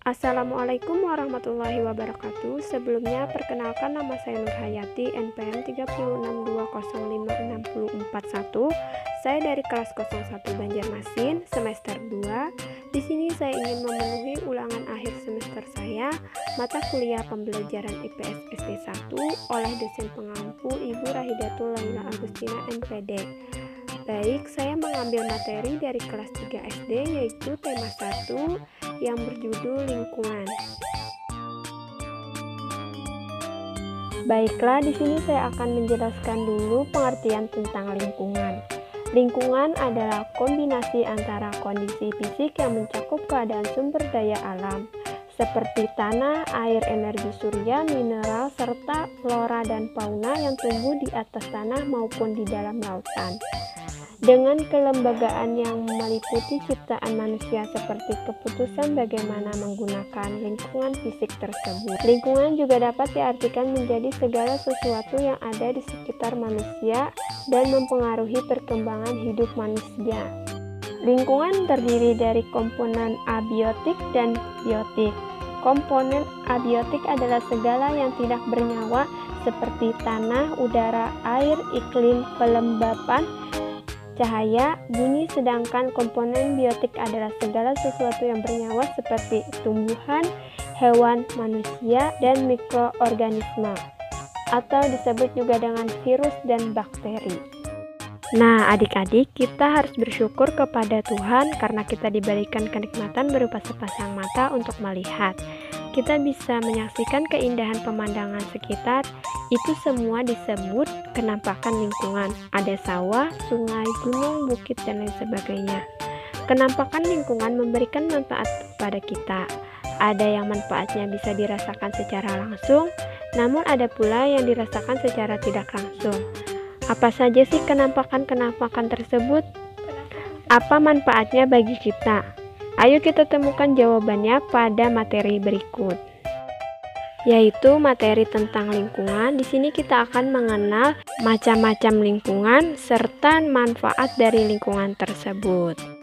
Assalamualaikum warahmatullahi wabarakatuh. Sebelumnya perkenalkan, nama saya Nur Hayati, NPM 362056441. Saya dari kelas 01 Banjarmasin, semester 2. Di sini saya ingin memenuhi ulangan akhir semester saya, mata kuliah pembelajaran IPS SD1 oleh dosen pengampu Ibu Rahidatul Laila Agustina NPD. Baik, saya mengambil materi dari kelas 3 SD, yaitu tema 1 yang berjudul lingkungan. Baiklah, di sini saya akan menjelaskan dulu pengertian tentang lingkungan. Lingkungan adalah kombinasi antara kondisi fisik yang mencakup keadaan sumber daya alam, seperti tanah, air, energi surya, mineral, serta flora dan fauna yang tumbuh di atas tanah maupun di dalam lautan. Dengan kelembagaan yang meliputi ciptaan manusia seperti keputusan bagaimana menggunakan lingkungan fisik tersebut. Lingkungan juga dapat diartikan menjadi segala sesuatu yang ada di sekitar manusia dan mempengaruhi perkembangan hidup manusia. Lingkungan terdiri dari komponen abiotik dan biotik. Komponen abiotik adalah segala yang tidak bernyawa seperti tanah, udara, air, iklim, pelembapan, cahaya, bunyi, sedangkan komponen biotik adalah segala sesuatu yang bernyawa seperti tumbuhan, hewan, manusia, dan mikroorganisme, atau disebut juga dengan virus dan bakteri. Nah, adik-adik, kita harus bersyukur kepada Tuhan karena kita diberikan kenikmatan berupa sepasang mata untuk melihat. Kita bisa menyaksikan keindahan pemandangan sekitar. Itu semua disebut kenampakan lingkungan. Ada sawah, sungai, gunung, bukit, dan lain sebagainya. Kenampakan lingkungan memberikan manfaat kepada kita. Ada yang manfaatnya bisa dirasakan secara langsung, namun ada pula yang dirasakan secara tidak langsung. Apa saja sih kenampakan-kenampakan tersebut? Apa manfaatnya bagi kita? Ayo kita temukan jawabannya pada materi berikut, yaitu materi tentang lingkungan. Di sini kita akan mengenal macam-macam lingkungan serta manfaat dari lingkungan tersebut.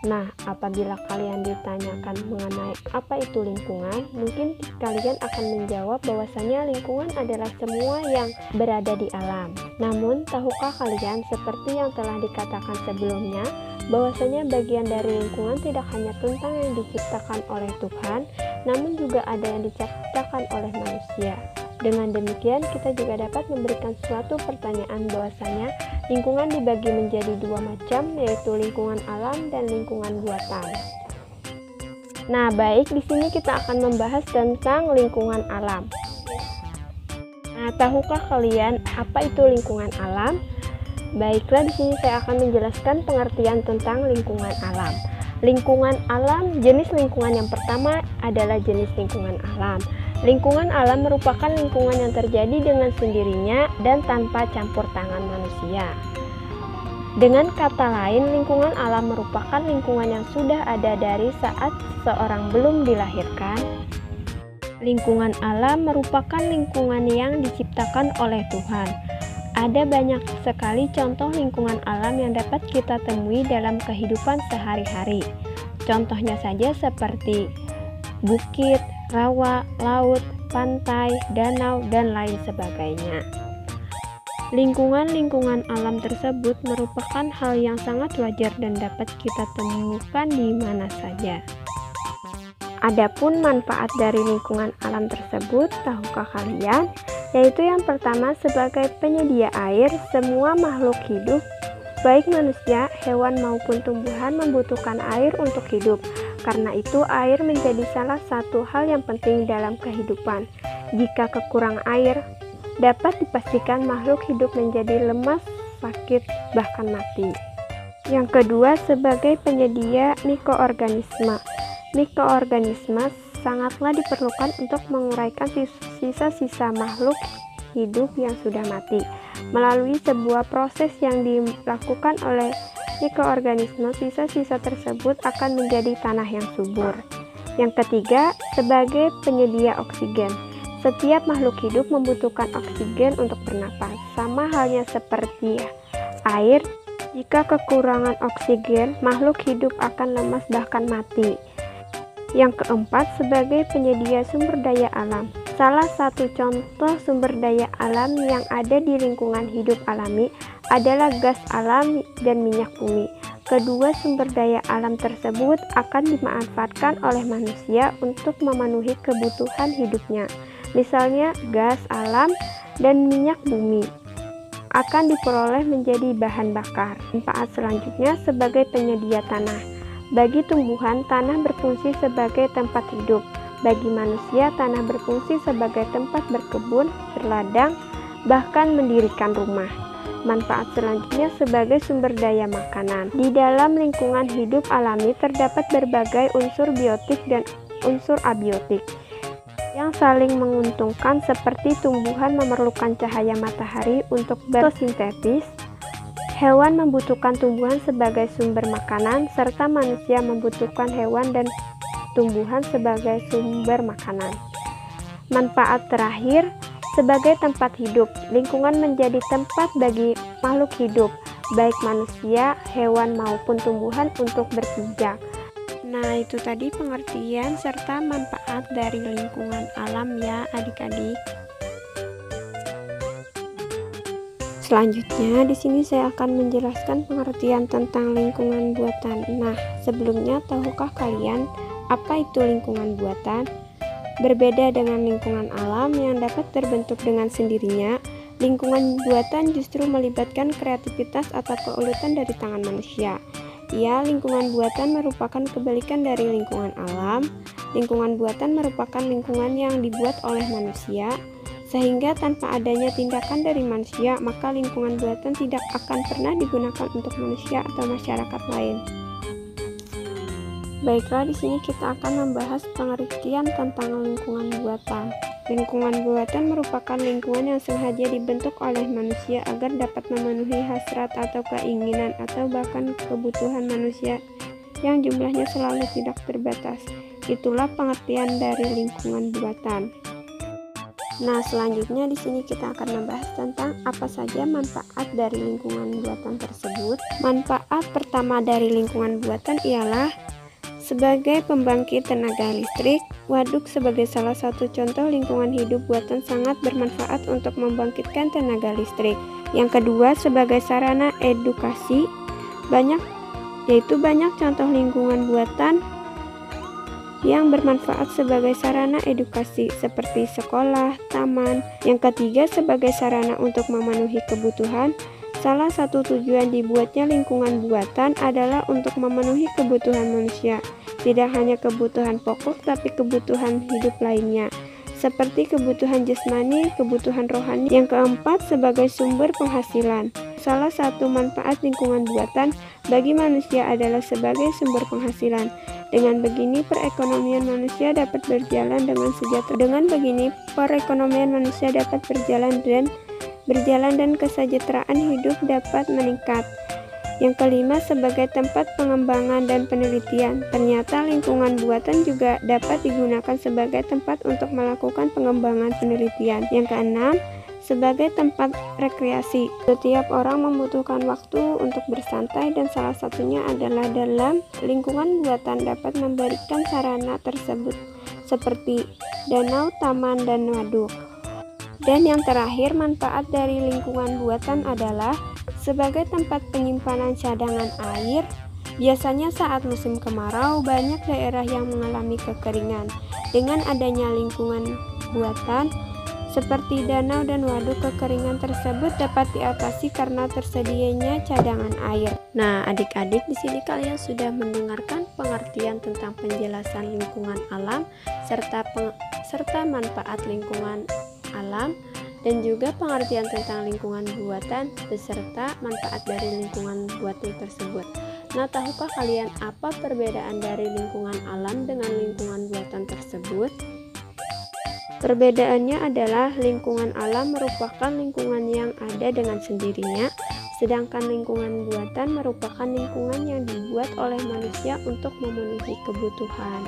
Nah, apabila kalian ditanyakan mengenai apa itu lingkungan, mungkin kalian akan menjawab bahwasanya lingkungan adalah semua yang berada di alam. Namun, tahukah kalian seperti yang telah dikatakan sebelumnya, bahwasanya bagian dari lingkungan tidak hanya tentang yang diciptakan oleh Tuhan, namun juga ada yang diciptakan oleh manusia. Dengan demikian, kita juga dapat memberikan suatu pertanyaan bahwasanya lingkungan dibagi menjadi dua macam, yaitu lingkungan alam dan lingkungan buatan. Nah, baik, di sini kita akan membahas tentang lingkungan alam. Nah, tahukah kalian apa itu lingkungan alam? Baiklah, di sini saya akan menjelaskan pengertian tentang lingkungan alam. Lingkungan alam, jenis lingkungan yang pertama adalah jenis lingkungan alam. Lingkungan alam merupakan lingkungan yang terjadi dengan sendirinya dan tanpa campur tangan manusia. Dengan kata lain, lingkungan alam merupakan lingkungan yang sudah ada dari saat seorang belum dilahirkan. Lingkungan alam merupakan lingkungan yang diciptakan oleh Tuhan. Ada banyak sekali contoh lingkungan alam yang dapat kita temui dalam kehidupan sehari-hari. Contohnya saja seperti bukit, rawa, laut, pantai, danau, dan lain sebagainya. Lingkungan-lingkungan alam tersebut merupakan hal yang sangat wajar dan dapat kita temukan di mana saja. Adapun manfaat dari lingkungan alam tersebut, tahukah kalian? Yaitu yang pertama, sebagai penyedia air, semua makhluk hidup, baik manusia, hewan maupun tumbuhan membutuhkan air untuk hidup. Karena itu, air menjadi salah satu hal yang penting dalam kehidupan. Jika kekurangan air, dapat dipastikan makhluk hidup menjadi lemas, sakit, bahkan mati. Yang kedua, sebagai penyedia mikroorganisme. Mikroorganisme sangatlah diperlukan untuk menguraikan sisa-sisa makhluk hidup yang sudah mati. Melalui sebuah proses yang dilakukan oleh mikroorganisme, sisa-sisa tersebut akan menjadi tanah yang subur. Yang ketiga, sebagai penyedia oksigen. Setiap makhluk hidup membutuhkan oksigen untuk bernapas. Sama halnya seperti air, jika kekurangan oksigen, makhluk hidup akan lemas bahkan mati. Yang keempat, sebagai penyedia sumber daya alam. Salah satu contoh sumber daya alam yang ada di lingkungan hidup alami adalah gas alam dan minyak bumi. Kedua sumber daya alam tersebut akan dimanfaatkan oleh manusia untuk memenuhi kebutuhan hidupnya. Misalnya, gas alam dan minyak bumi akan diperoleh menjadi bahan bakar. Manfaat selanjutnya sebagai penyedia tanah. Bagi tumbuhan, tanah berfungsi sebagai tempat hidup. Bagi manusia, tanah berfungsi sebagai tempat berkebun, berladang, bahkan mendirikan rumah. Manfaat selanjutnya sebagai sumber daya makanan. Di dalam lingkungan hidup alami terdapat berbagai unsur biotik dan unsur abiotik yang saling menguntungkan, seperti tumbuhan memerlukan cahaya matahari untuk berfotosintesis, hewan membutuhkan tumbuhan sebagai sumber makanan, serta manusia membutuhkan hewan dan tumbuhan sebagai sumber makanan. Manfaat terakhir, sebagai tempat hidup, lingkungan menjadi tempat bagi makhluk hidup, baik manusia, hewan maupun tumbuhan untuk berpijak. Nah, itu tadi pengertian serta manfaat dari lingkungan alam ya adik-adik. Selanjutnya di sini saya akan menjelaskan pengertian tentang lingkungan buatan. Nah, sebelumnya tahukah kalian apa itu lingkungan buatan? Berbeda dengan lingkungan alam yang dapat terbentuk dengan sendirinya, lingkungan buatan justru melibatkan kreativitas atau keuletan dari tangan manusia. Lingkungan buatan merupakan kebalikan dari lingkungan alam. Lingkungan buatan merupakan lingkungan yang dibuat oleh manusia, sehingga tanpa adanya tindakan dari manusia, maka lingkungan buatan tidak akan pernah digunakan untuk manusia atau masyarakat lain. Baiklah, di sini kita akan membahas pengertian tentang lingkungan buatan. Lingkungan buatan merupakan lingkungan yang sengaja dibentuk oleh manusia agar dapat memenuhi hasrat atau keinginan atau bahkan kebutuhan manusia yang jumlahnya selalu tidak terbatas. Itulah pengertian dari lingkungan buatan. Nah, selanjutnya di sini kita akan membahas tentang apa saja manfaat dari lingkungan buatan tersebut. Manfaat pertama dari lingkungan buatan ialah sebagai pembangkit tenaga listrik. Waduk sebagai salah satu contoh lingkungan hidup buatan sangat bermanfaat untuk membangkitkan tenaga listrik. Yang kedua, sebagai sarana edukasi. Banyak contoh lingkungan buatan yang bermanfaat sebagai sarana edukasi seperti sekolah, taman. Yang ketiga, sebagai sarana untuk memenuhi kebutuhan. Salah satu tujuan dibuatnya lingkungan buatan adalah untuk memenuhi kebutuhan manusia, tidak hanya kebutuhan pokok tapi kebutuhan hidup lainnya, seperti kebutuhan jasmani, kebutuhan rohani. Yang keempat, sebagai sumber penghasilan. Salah satu manfaat lingkungan buatan bagi manusia adalah sebagai sumber penghasilan. Dengan begini, perekonomian manusia dapat berjalan dengan sejahtera. Dengan begini, perekonomian manusia dapat berjalan dan kesejahteraan hidup dapat meningkat. Yang kelima, sebagai tempat pengembangan dan penelitian. Ternyata lingkungan buatan juga dapat digunakan sebagai tempat untuk melakukan pengembangan penelitian. Yang keenam, sebagai tempat rekreasi. Setiap orang membutuhkan waktu untuk bersantai dan salah satunya adalah dalam lingkungan buatan dapat memberikan sarana tersebut seperti danau, taman, dan waduk. Dan yang terakhir, manfaat dari lingkungan buatan adalah sebagai tempat penyimpanan cadangan air. Biasanya saat musim kemarau, banyak daerah yang mengalami kekeringan. Dengan adanya lingkungan buatan, seperti danau dan waduk, kekeringan tersebut dapat diatasi karena tersedianya cadangan air. Nah, adik-adik, di sini kalian sudah mendengarkan pengertian tentang penjelasan lingkungan alam serta manfaat lingkungan alam dan juga pengertian tentang lingkungan buatan beserta manfaat dari lingkungan buatan tersebut. Nah, tahukah kalian apa perbedaan dari lingkungan alam dengan lingkungan buatan tersebut? Perbedaannya adalah lingkungan alam merupakan lingkungan yang ada dengan sendirinya, sedangkan lingkungan buatan merupakan lingkungan yang dibuat oleh manusia untuk memenuhi kebutuhan.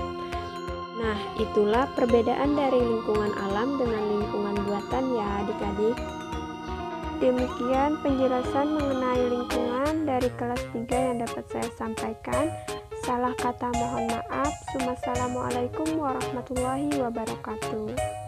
Nah, itulah perbedaan dari lingkungan alam dengan lingkungan buatan ya adik-adik. Demikian penjelasan mengenai lingkungan dari kelas 3 yang dapat saya sampaikan. Salah kata mohon maaf. Wassalamualaikum warahmatullahi wabarakatuh.